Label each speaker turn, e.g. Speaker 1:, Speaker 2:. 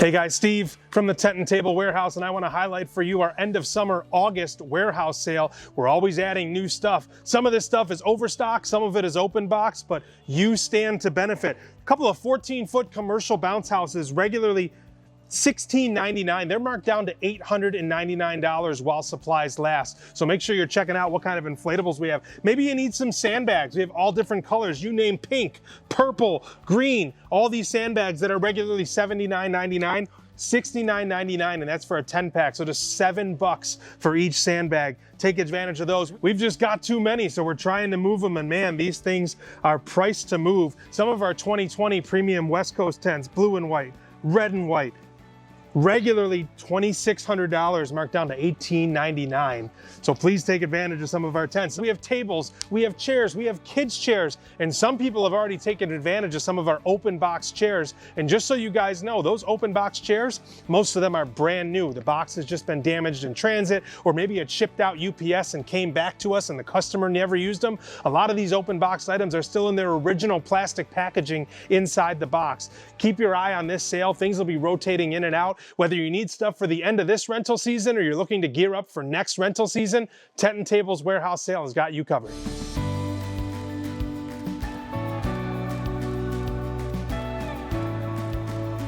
Speaker 1: Hey guys, Steve from the Tent and Table Warehouse, and I want to highlight for you our end of summer August warehouse sale. We're always adding new stuff. Some of this stuff is overstock, some of it is open box, but you stand to benefit. A couple of 14-foot commercial bounce houses, regularly $16.99. They're marked down to $899 while supplies last. So make sure you're checking out what kind of inflatables we have. Maybe you need some sandbags. We have all different colors. You name pink, purple, green, all these sandbags that are regularly $79.99. $69.99, and that's for a 10-pack, so just $7 for each sandbag. Take advantage of those. We've just got too many, so we're trying to move them, and man, these things are priced to move. Some of our 2020 premium West Coast tents, blue and white, red and white, regularly $2,600, marked down to $18.99. So please take advantage of some of our tents. We have tables, we have chairs, we have kids chairs, and some people have already taken advantage of some of our open box chairs. And just so you guys know, those open box chairs, most of them are brand new. The box has just been damaged in transit, or maybe it shipped out UPS and came back to us and the customer never used them. A lot of these open box items are still in their original plastic packaging inside the box. Keep your eye on this sale. Things will be rotating in and out. Whether you need stuff for the end of this rental season or you're looking to gear up for next rental season, Tent and Tables Warehouse Sale has got you covered.